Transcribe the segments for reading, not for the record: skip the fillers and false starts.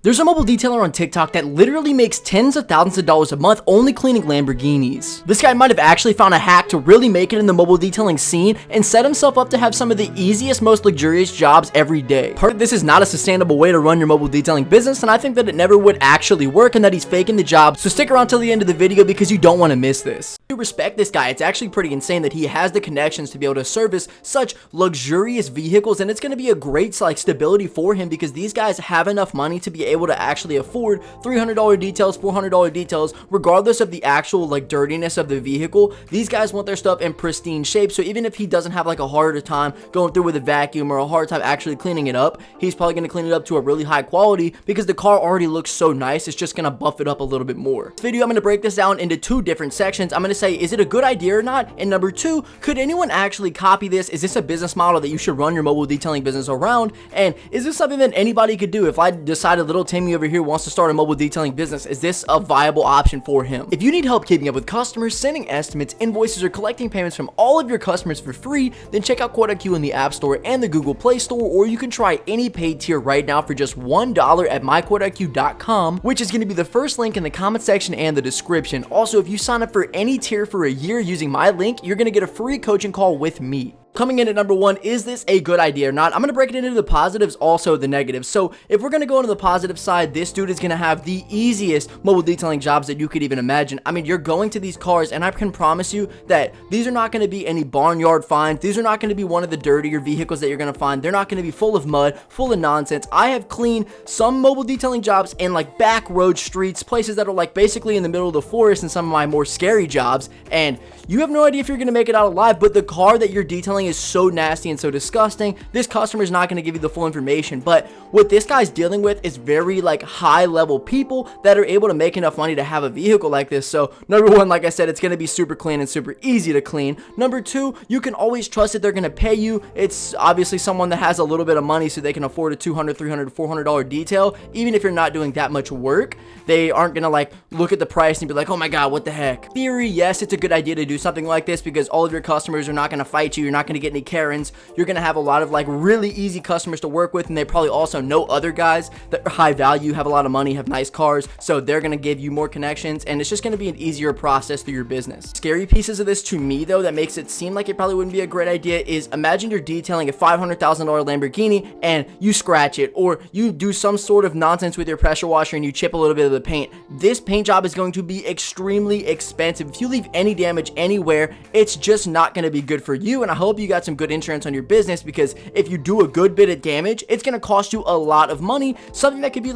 There's a mobile detailer on TikTok that literally makes tens of thousands of dollars a month only cleaning Lamborghinis. This guy might have actually found a hack to really make it in the mobile detailing scene and set himself up to have some of the easiest, most luxurious jobs every day. Part of this is not a sustainable way to run your mobile detailing business, and I think that it never would actually work and that he's faking the job, so stick around till the end of the video because you don't want to miss this. To respect this guy, it's actually pretty insane that he has the connections to be able to service such luxurious vehicles, and it's going to be a great stability for him because these guys have enough money to be able to actually afford $300 details, $400 details, regardless of the actual dirtiness of the vehicle. These guys want their stuff in pristine shape, so even if he doesn't have a harder time going through with a vacuum or a hard time actually cleaning it up, he's probably going to clean it up to a really high quality because the car already looks so nice. It's just going to buff it up a little bit more. This video, I'm going to break this down into two different sections. I'm going to say, is it a good idea or not? And number two, could anyone actually copy this? Is this a business model that you should run your mobile detailing business around? And is this something that anybody could do? If I decided little Timmy over here wants to start a mobile detailing business, is this a viable option for him? If you need help keeping up with customers, sending estimates, invoices, or collecting payments from all of your customers for free, then check out QuotaQ in the App Store and the Google Play Store, or you can try any paid tier right now for just $1 at myquotaq.com, which is going to be the first link in the comment section and the description. Also, if you sign up for any tier for a year using my link, you're going to get a free coaching call with me. Coming in at number one, is this a good idea or not? I'm going to break it into the positives, also the negatives. So if we're going to go into the positive side, this dude is going to have the easiest mobile detailing jobs that you could even imagine. I mean, you're going to these cars, and I can promise you that these are not going to be any barnyard finds. These are not going to be one of the dirtier vehicles that you're going to find. They're not going to be full of mud, full of nonsense. I have cleaned some mobile detailing jobs in back road streets, places that are basically in the middle of the forest, and some of my more scary jobs, and you have no idea if you're going to make it out alive, but the car that you're detailing is so nasty and so disgusting, this customer is not going to give you the full information. But what this guy's dealing with is very high level people that are able to make enough money to have a vehicle like this. So number one, like I said, it's going to be super clean and super easy to clean. Number two, you can always trust that they're going to pay you. It's obviously someone that has a little bit of money, so they can afford a $200, $300, $400 detail. Even if you're not doing that much work, they aren't going to look at the price and be like, oh my god, what the heck. Theory, yes, it's a good idea to do something like this because all of your customers are not going to fight you. You're not going to get any Karens. You're going to have a lot of really easy customers to work with, and they probably also know other guys that are high value, have a lot of money, have nice cars, so they're going to give you more connections, and it's just going to be an easier process through your business. Scary pieces of this to me, though, that makes it seem like it probably wouldn't be a great idea is, imagine you're detailing a $500,000 Lamborghini and you scratch it, or you do some sort of nonsense with your pressure washer and you chip a little bit of the paint. This paint job is going to be extremely expensive. If you leave any damage anywhere, it's just not going to be good for you, and I hope you got some good insurance on your business, because if you do a good bit of damage, it's going to cost you a lot of money, something that could be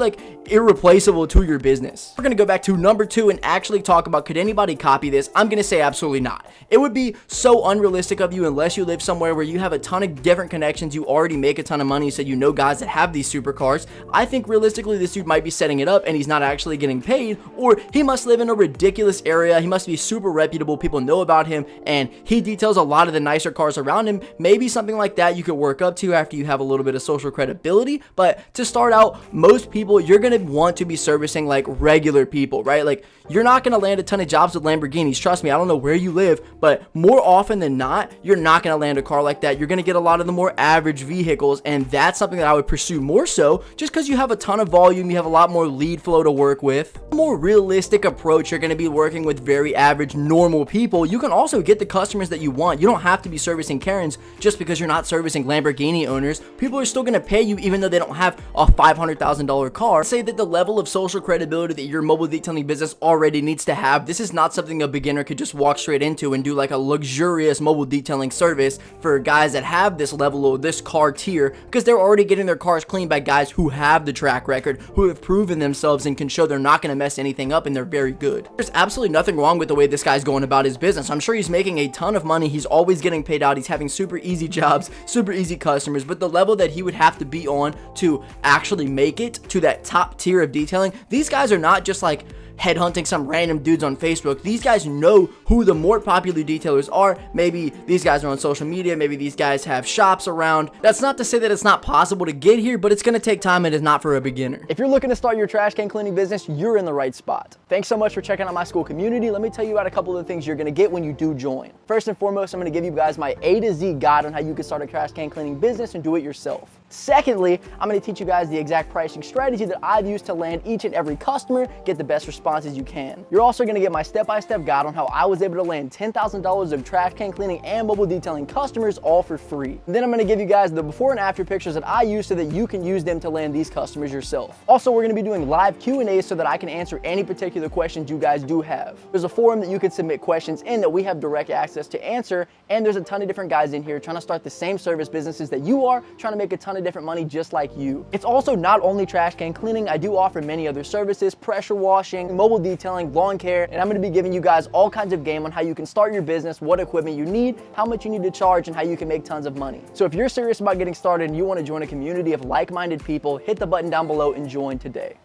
irreplaceable to your business. We're going to go back to number two and actually talk about, could anybody copy this? I'm going to say absolutely not. It would be so unrealistic of you unless you live somewhere where you have a ton of different connections, you already make a ton of money, so you know guys that have these supercars. I think realistically this dude might be setting it up and he's not actually getting paid, or he must live in a ridiculous area, he must be super reputable, people know about him, and he details a lot of the nicer cars around him. Maybe something like that you could work up to after you have a little bit of social credibility, but to start out, most people, you're going to want to be servicing regular people, right? You're not going to land a ton of jobs with Lamborghinis. Trust me, I don't know where you live, but more often than not, you're not going to land a car like that. You're going to get a lot of the more average vehicles, and that's something that I would pursue more so, just because you have a ton of volume, you have a lot more lead flow to work with. A more realistic approach, you're going to be working with very average, normal people. You can also get the customers that you want. You don't have to be servicing Karens just because you're not servicing Lamborghini owners. People are still going to pay you even though they don't have a $500,000 car. Say that the level of social credibility that your mobile detailing business already needs to have, this is not something a beginner could just walk straight into and do a luxurious mobile detailing service for guys that have this level of this car tier, because they're already getting their cars cleaned by guys who have the track record, who have proven themselves and can show they're not going to mess anything up, and they're very good. There's absolutely nothing wrong with the way this guy's going about his business. I'm sure he's making a ton of money. He's always getting paid out. He's having super easy jobs, super easy customers, but the level that he would have to be on to actually make it to that top tier of detailing, these guys are not just headhunting some random dudes on Facebook. These guys know who the more popular detailers are. Maybe these guys are on social media, maybe these guys have shops around. That's not to say that it's not possible to get here, but it's going to take time and it's not for a beginner. If you're looking to start your trash can cleaning business, you're in the right spot. Thanks so much for checking out my school community. Let me tell you about a couple of the things you're going to get when you do join. First and foremost, I'm going to give you guys my A to Z guide on how you can start a trash can cleaning business and do it yourself. Secondly, I'm going to teach you guys the exact pricing strategy that I've used to land each and every customer, get the best responses you can. You're also going to get my step-by-step guide on how I was able to land $10,000 of trash can cleaning and mobile detailing customers all for free. And then I'm going to give you guys the before and after pictures that I use so that you can use them to land these customers yourself. Also, we're going to be doing live Q&As so that I can answer any particular questions you guys do have. There's a forum that you can submit questions in that we have direct access to answer, and there's a ton of different guys in here trying to start the same service businesses that you are, trying to make a ton of different money just like you. It's also not only trash can cleaning. I do offer many other services, pressure washing, mobile detailing, lawn care, and I'm going to be giving you guys all kinds of game on how you can start your business, what equipment you need, how much you need to charge, and how you can make tons of money. So if you're serious about getting started and you want to join a community of like-minded people, hit the button down below and join today.